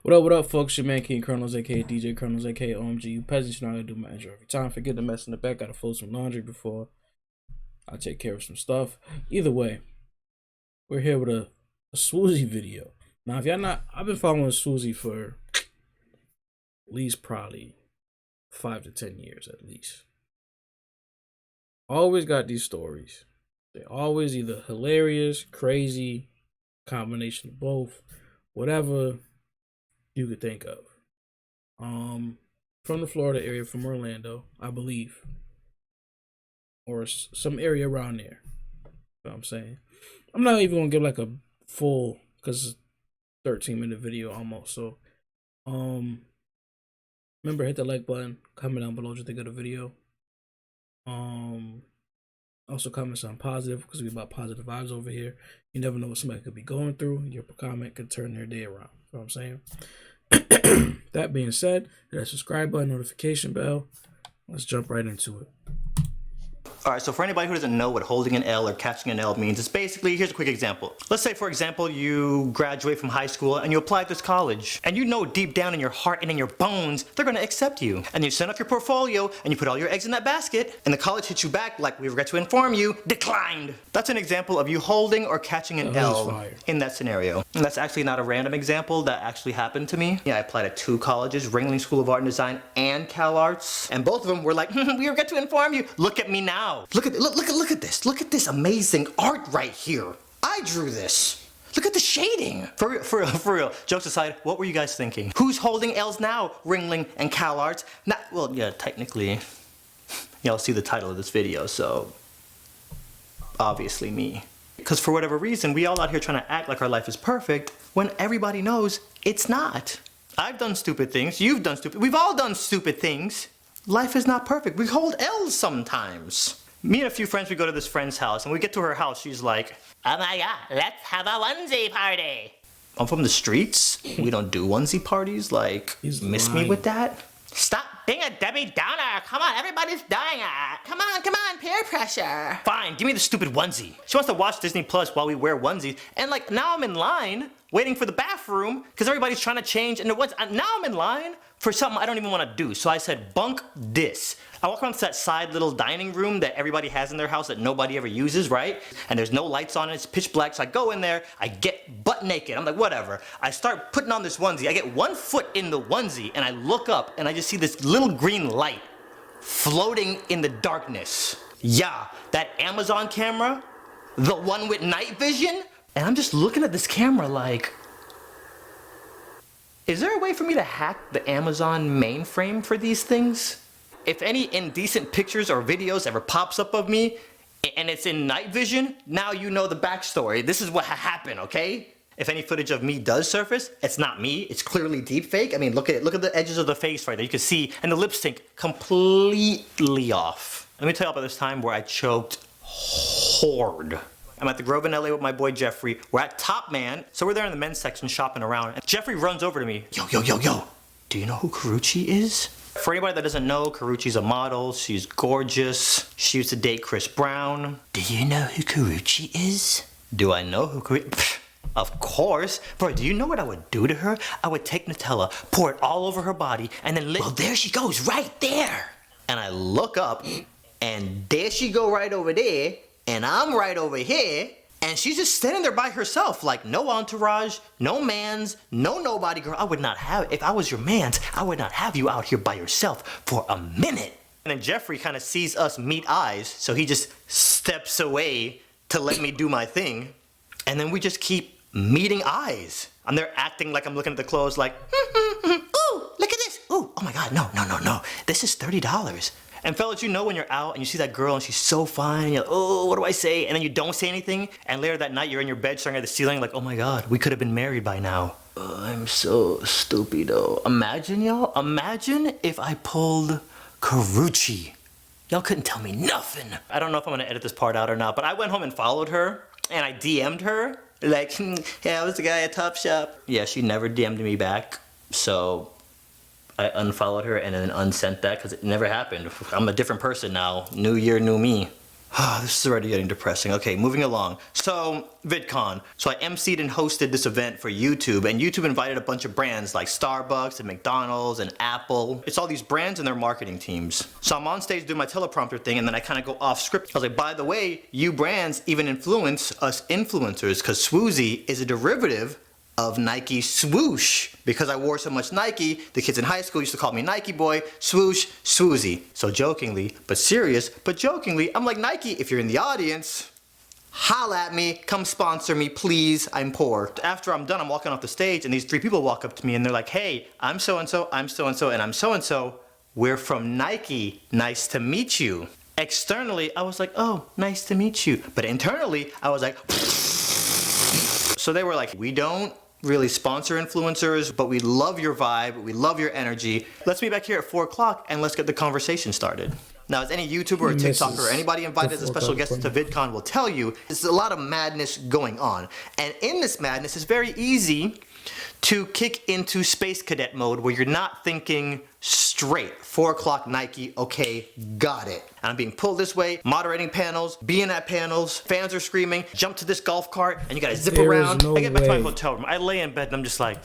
What up, folks? Your man King Colonels, aka DJ Colonels, aka OMG. You peasants, you know how to do my intro every time. Forget the mess in the back. Gotta fold some laundry before I take care of some stuff. Either way, we're here with a Swoozie video. Now, if y'all not, I've been following Swoozie for at least probably 5 to 10 years at least. Always got these stories. They're always either hilarious, crazy, combination of both, whatever you could think of. From the Florida area, from Orlando, I believe, or some area around there. You know what I'm saying? I'm not even gonna give like a full, because it's 13-minute video almost. So, remember, hit the like button, comment down below what you think of the video. Also comment something positive, because we about positive vibes over here. You never know what somebody could be going through. Your comment could turn their day around. You know what I'm saying? That being said, hit that subscribe button, notification bell. Let's jump right into it. Alright, so for anybody who doesn't know what holding an L or catching an L means, it's basically, here's a quick example. Let's say, for example, you graduate from high school and you apply to this college. And you know deep down in your heart and in your bones, they're gonna accept you. And you send off your portfolio and you put all your eggs in that basket, and the college hits you back like, we regret to inform you, declined. That's an example of you holding or catching an L in that scenario. And that's actually not a random example, that actually happened to me. Yeah, I applied to 2 colleges, Ringling School of Art and Design and Cal Arts. And both of them were like, we regret to inform you. Look at me now. Look at this. Look at this amazing art right here. I drew this. Look at the shading. For real. Jokes aside, what were you guys thinking? Who's holding L's now? Ringling and Cal Arts? Not, well, yeah, technically, y'all see the title of this video, so obviously me. Because for whatever reason, we all out here trying to act like our life is perfect when everybody knows it's not. I've done stupid things. You've done stupid. We've all done stupid things. Life is not perfect. We hold L's sometimes. Me and a few friends, we go to this friend's house, and we get to her house, she's like, oh my god, let's have a onesie party. I'm from the streets. We don't do onesie parties. Like, miss me with that? Stop being a Debbie Downer. Come on, everybody's dying. Come on, peer pressure. Fine, give me the stupid onesie. She wants to watch Disney Plus while we wear onesies, and like, now I'm in line waiting for the bathroom because everybody's trying to change into ones. Now I'm in line for something I don't even want to do. So I said, bunk this. I walk around to that side little dining room that everybody has in their house that nobody ever uses, right? And there's no lights on it, it's pitch black, so I go in there, I get butt naked. I'm like, whatever. I start putting on this onesie. I get 1 foot in the onesie, and I look up, and I just see this little green light floating in the darkness. Yeah, that Amazon camera, the one with night vision, and I'm just looking at this camera like, is there a way for me to hack the Amazon mainframe for these things? If any indecent pictures or videos ever pops up of me, and it's in night vision, now you know the backstory. This is what happened, okay? If any footage of me does surface, it's not me, it's clearly deep fake. I mean, look at it, look at the edges of the face right there. You can see, and the lip sync completely off. Let me tell you about this time where I choked hard. I'm at the Grove in LA with my boy Jeffrey. We're at Top Man, so we're there in the men's section shopping around. And Jeffrey runs over to me. Yo. Do you know who Karrueche is? For anybody that doesn't know, Karrueche's a model. She's gorgeous. She used to date Chris Brown. Do you know who Karrueche is? Do I know who Karrueche? Of course. Bro, do you know what I would do to her? I would take Nutella, pour it all over her body, and then well, there she goes, right there. And I look up, and there she go right over there. And I'm right over here, and she's just standing there by herself, like no entourage, no mans, no nobody. Girl, I would not have, if I was your mans, I would not have you out here by yourself for a minute. And then Jeffrey kind of sees us meet eyes, so he just steps away to let me do my thing. And then we just keep meeting eyes. I'm there acting like I'm looking at the clothes like, ooh, look at this. Ooh, oh my God, no. This is $30. And fellas, you know when you're out and you see that girl and she's so fine, and you're like, oh, what do I say? And then you don't say anything, and later that night you're in your bed staring at the ceiling like, oh my God, we could have been married by now. I'm so stupido. Imagine, y'all, imagine if I pulled Karrueche. Y'all couldn't tell me nothing. I don't know if I'm gonna edit this part out or not, but I went home and followed her, and I DM'd her, like, yeah, I was the guy at Topshop. Yeah, she never DM'd me back, so I unfollowed her and then unsent that because it never happened. I'm a different person now. New year, new me. This is already getting depressing. Okay, moving along. So, VidCon. So I emceed and hosted this event for YouTube, and YouTube invited a bunch of brands like Starbucks and McDonald's and Apple. It's all these brands and their marketing teams. So I'm on stage doing my teleprompter thing, and then I kind of go off script. I was like, by the way, you brands even influence us influencers, because Swoozie is a derivative of Nike swoosh. Because I wore so much Nike, the kids in high school used to call me Nike boy, swoosh, Swoozie. So jokingly, but serious, but jokingly, I'm like, Nike, if you're in the audience, holla at me, come sponsor me, please, I'm poor. After I'm done, I'm walking off the stage, and these 3 people walk up to me, and they're like, hey, I'm so-and-so, I'm so-and-so, and I'm so-and-so. We're from Nike, nice to meet you. Externally, I was like, oh, nice to meet you. But internally, I was like, so they were like, we don't really sponsor influencers, but we love your vibe, we love your energy. Let's meet back here at 4 o'clock and let's get the conversation started. Now, as any YouTuber or TikToker or anybody invited as a special guest to VidCon will tell you, there's a lot of madness going on. And in this madness, it's very easy to kick into space cadet mode where you're not thinking straight. 4 o'clock Nike, okay, got it. And I'm being pulled this way, moderating panels, being at panels, fans are screaming, jump to this golf cart, and you gotta zip around. I get back to my hotel room, I lay in bed and I'm just like,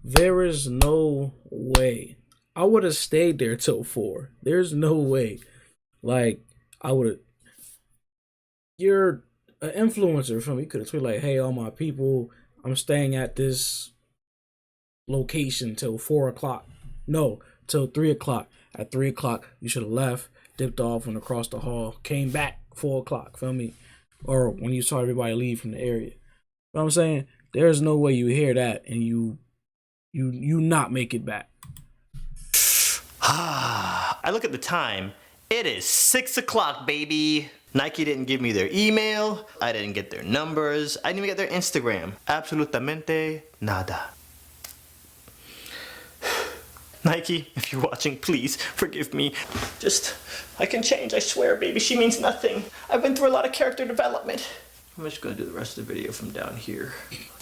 there is no way. I would have stayed there till 4. There's no way. Like, I would have. You're an influencer from me. You could have tweeted like, hey, all my people, I'm staying at this location till 4 o'clock. No, till 3 o'clock. At 3 o'clock, you should have left, dipped off, went across the hall, came back 4 o'clock, feel me? Or when you saw everybody leave from the area. You know what I'm saying? There's no way you hear that and you not make it back. I look at the time. It is 6 o'clock, baby. Nike didn't give me their email. I didn't get their numbers. I didn't even get their Instagram. Absolutamente nada. Nike, if you're watching, please forgive me. I can change, I swear, baby. She means nothing. I've been through a lot of character development. I'm just gonna do the rest of the video from down here.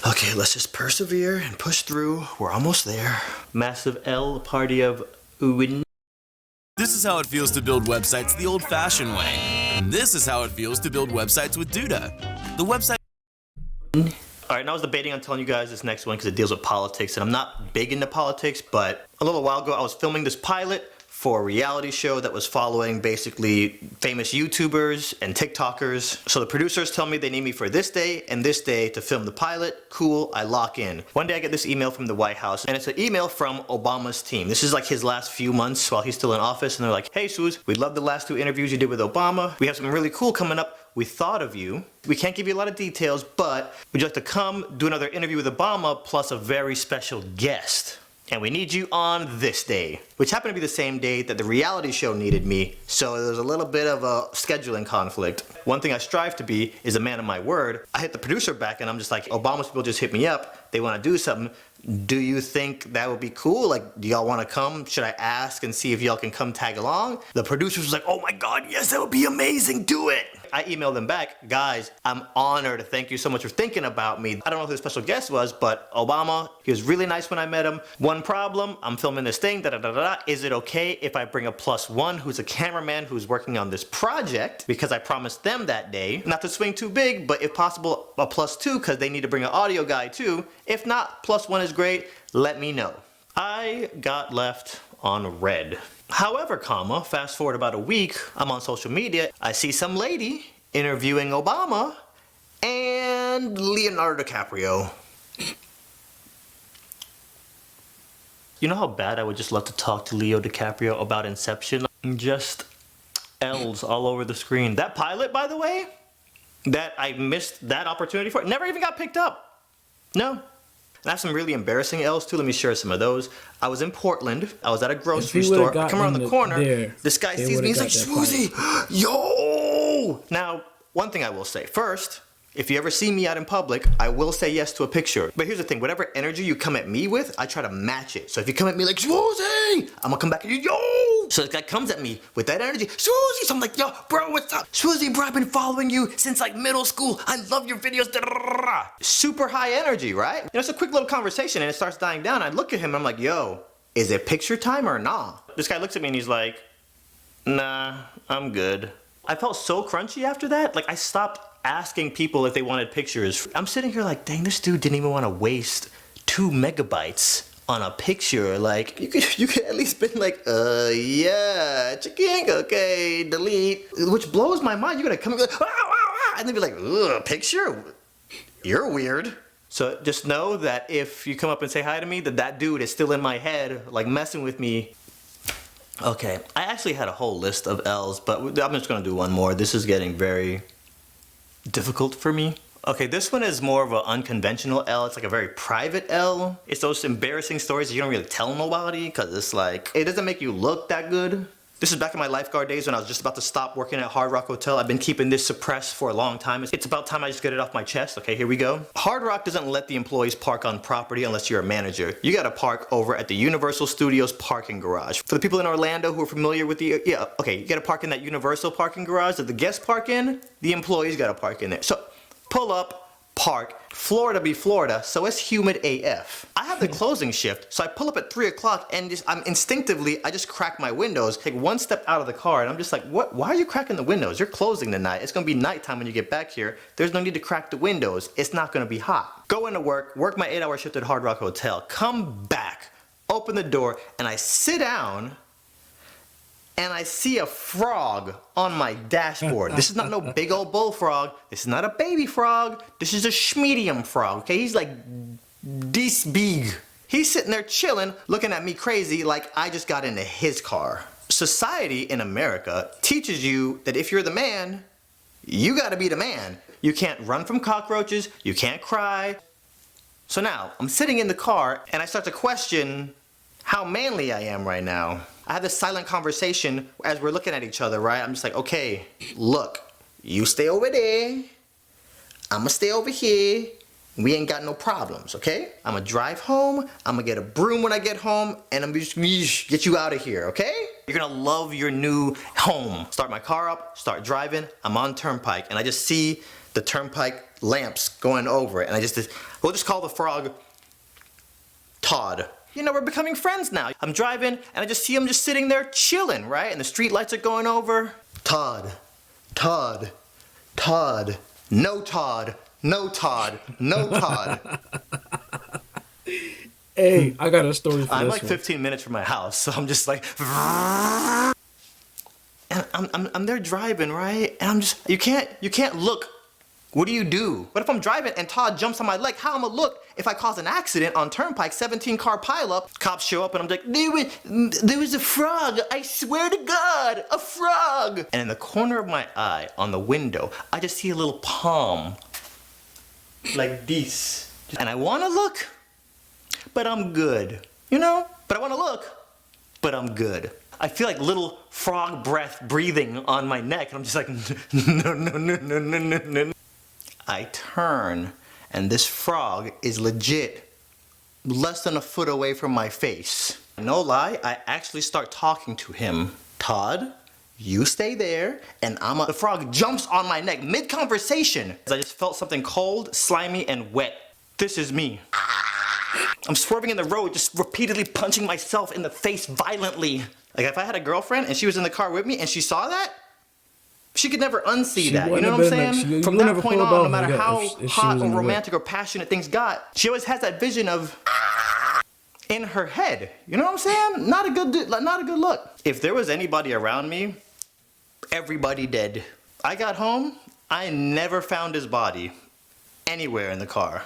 Okay, let's just persevere and push through. We're almost there. Massive L party of win. This is how it feels to build websites the old-fashioned way. And this is how it feels to build websites with Duda. The website... Alright, now I was debating on telling you guys this next one because it deals with politics, and I'm not big into politics, but a little while ago I was filming this pilot for a reality show that was following basically famous YouTubers and TikTokers. So the producers tell me they need me for this day and this day to film the pilot. Cool, I lock in. One day I get this email from the White House, and it's an email from Obama's team. This is like his last few months while he's still in office, and they're like, hey Swooz, we love the last 2 interviews you did with Obama. We have something really cool coming up. We thought of you. We can't give you a lot of details, but would you like to come do another interview with Obama plus a very special guest? And we need you on this day, which happened to be the same day that the reality show needed me, so there was a little bit of a scheduling conflict. One thing I strive to be is a man of my word. I hit the producer back and I'm just like, Obama's people just hit me up. They want to do something. Do you think that would be cool? Like, do y'all want to come? Should I ask and see if y'all can come tag along? The producer was like, oh my God, yes, that would be amazing. Do it. I emailed them back, guys, I'm honored. Thank you so much for thinking about me. I don't know who the special guest was, but Obama, he was really nice when I met him. One problem, I'm filming this thing, da-da-da-da-da. Is it okay if I bring a +1 who's a cameraman who's working on this project? Because I promised them that day, not to swing too big, but if possible, a +2, because they need to bring an audio guy too. If not, +1 is great, let me know. I got left on red. However, fast forward about a week, I'm on social media, I see some lady interviewing Obama and Leonardo DiCaprio. You know how bad I would just love to talk to Leo DiCaprio about Inception? Just L's all over the screen. That pilot, by the way, that I missed that opportunity for, never even got picked up. No. And I have some really embarrassing L's too. Let me share some of those. I was in Portland. I was at a grocery store. I come around the corner. This guy sees me. He's like, Swoozie, yo! Now, one thing I will say. First, if you ever see me out in public, I will say yes to a picture. But here's the thing. Whatever energy you come at me with, I try to match it. So if you come at me like, Swoozie, I'm gonna come back at you, yo! So this guy comes at me with that energy, Swoozie! So I'm like, yo, bro, what's up? Swoozie, bro, I've been following you since like middle school. I love your videos. Super high energy, right? You know, it's a quick little conversation and it starts dying down. I look at him and I'm like, yo, is it picture time or nah? This guy looks at me and he's like, nah, I'm good. I felt so crunchy after that. Like I stopped asking people if they wanted pictures. I'm sitting here like, dang, this dude didn't even want to waste 2 megabytes on a picture. Like you could at least been like, yeah, chicken, okay, delete. Which blows my mind. You're gonna come and be like, ah, ah, ah, and then be like, ugh, picture? You're weird. So just know that if you come up and say hi to me, that dude is still in my head, like messing with me. Okay, I actually had a whole list of L's, but I'm just gonna do one more. This is getting very difficult for me. Okay, this one is more of an unconventional L. It's like a very private L. It's those embarrassing stories that you don't really tell nobody because it's like, it doesn't make you look that good. This is back in my lifeguard days when I was just about to stop working at Hard Rock Hotel. I've been keeping this suppressed for a long time. It's about time I just get it off my chest. Okay, here we go. Hard Rock doesn't let the employees park on property unless you're a manager. You gotta park over at the Universal Studios parking garage. For the people in Orlando who are familiar with the, yeah, okay, you gotta park in that Universal parking garage that the guests park in, the employees gotta park in there. So, pull up, park, Florida be Florida, so it's humid AF. I have the closing shift, so I pull up at 3 o'clock and I'm instinctively, I just crack my windows, take one step out of the car, and I'm just like, what? Why are you cracking the windows? You're closing tonight. It's gonna be nighttime when you get back here. There's no need to crack the windows. It's not gonna be hot. Go into work my 8-hour shift at Hard Rock Hotel, come back, open the door, and I sit down, and I see a frog on my dashboard. This is not no big old bullfrog. This is not a baby frog. This is a schmedium frog, okay? He's like this big. He's sitting there chilling, looking at me crazy like I just got into his car. Society in America teaches you that if you're the man, you gotta be the man. You can't run from cockroaches, you can't cry. So now, I'm sitting in the car and I start to question how manly I am right now. I have this silent conversation as we're looking at each other, right? I'm just like, okay, look, you stay over there, I'ma stay over here, we ain't got no problems, okay? I'ma drive home, I'ma get a broom when I get home, and I'm just get you out of here, okay? You're gonna love your new home. Start my car up, start driving, I'm on Turnpike, and I just see the Turnpike lamps going over it, and we'll just call the frog Todd. You know, we're becoming friends now. I'm driving, and I just see him just sitting there chilling, right? And the street lights are going over. Todd, Todd, Todd, no Todd, no Todd, no Todd. Hey, I got a story for I'm this like one. 15 minutes from my house, so I'm just like, and I'm there driving, right? And I'm just, you can't look. What do you do? What if I'm driving and Todd jumps on my leg? How am I look if I cause an accident on Turnpike, 17 car pileup? Cops show up and I'm like, there was a frog. I swear to God, a frog. And in the corner of my eye, on the window, I just see a little palm, like this. And I want to look, but I'm good. You know? But I want to look, but I'm good. I feel like little frog breath breathing on my neck, and I'm just like, no, no, no, no, no, no, no. I turn, and this frog is legit less than a foot away from my face. No lie, I actually start talking to him. Todd, you stay there, and the frog jumps on my neck mid-conversation. I just felt something cold, slimy, and wet. This is me. I'm swerving in the road, just repeatedly punching myself in the face violently. Like if I had a girlfriend and she was in the car with me and she saw that, she could never unsee that, you know what I'm saying? Like, from that point on, no matter how hot or romantic or passionate things got, she always has that vision of in her head. You know what I'm saying? Not a good look. If there was anybody around me, everybody dead. I got home, I never found his body anywhere in the car.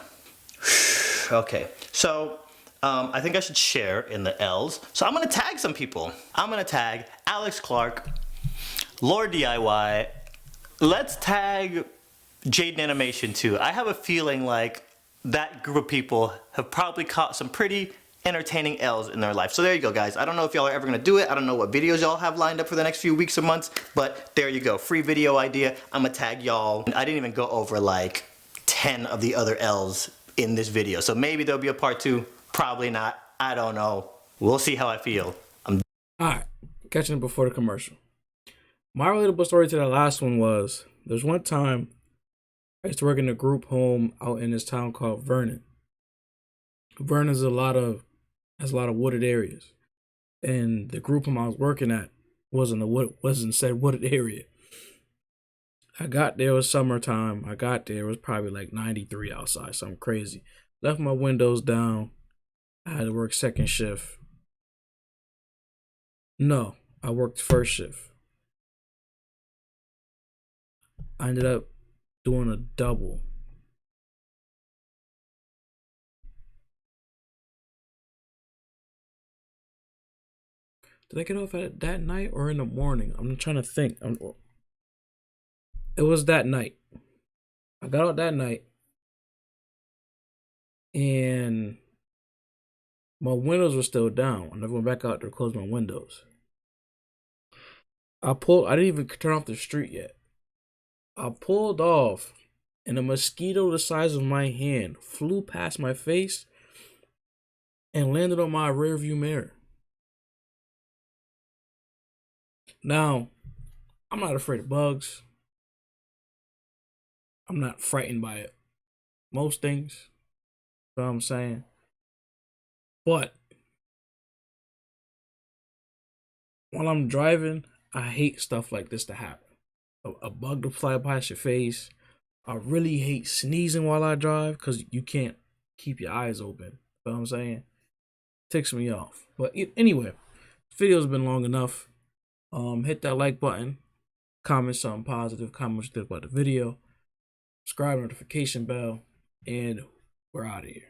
Okay, so I think I should share in the L's. So I'm gonna tag some people. I'm gonna tag Alex Clark, Lord DIY. Let's tag Jaden Animation too. I have a feeling like that group of people have probably caught some pretty entertaining L's in their life. So there you go, guys. I don't know if y'all are ever gonna do it. I don't know what videos y'all have lined up for the next few weeks or months, but there you go. Free video idea. I'm gonna tag y'all. I didn't even go over like 10 of the other L's in this video. So maybe there'll be a part 2. Probably not. I don't know. We'll see how I feel. Alright, catching it before the commercial. My relatable story to that last one was, there's one time I used to work in a group home out in this town called Vernon. Vernon has a lot of wooded areas. And the group home I was working at wasn't said wooded area. I got there, it was summertime. I got there, it was probably like 93 outside, something crazy. Left my windows down. I had to work second shift. No, I worked first shift. I ended up doing a double. Did I get off at that night or in the morning? I'm trying to think. It was that night. I got out that night and my windows were still down. I never went back out to close my windows. I didn't even turn off the street yet. I pulled off and a mosquito the size of my hand flew past my face and landed on my rearview mirror. Now, I'm not afraid of bugs. I'm not frightened by it. Most things. You know what I'm saying? But while I'm driving, I hate stuff like this to happen. A bug to fly past your face. I really hate sneezing while I drive because you can't keep your eyes open. You know what I'm saying? Ticks me off. But anyway, this video's been long enough. Hit that like button. Comment something positive. Comment what you think about the video. Subscribe, notification bell. And we're out of here.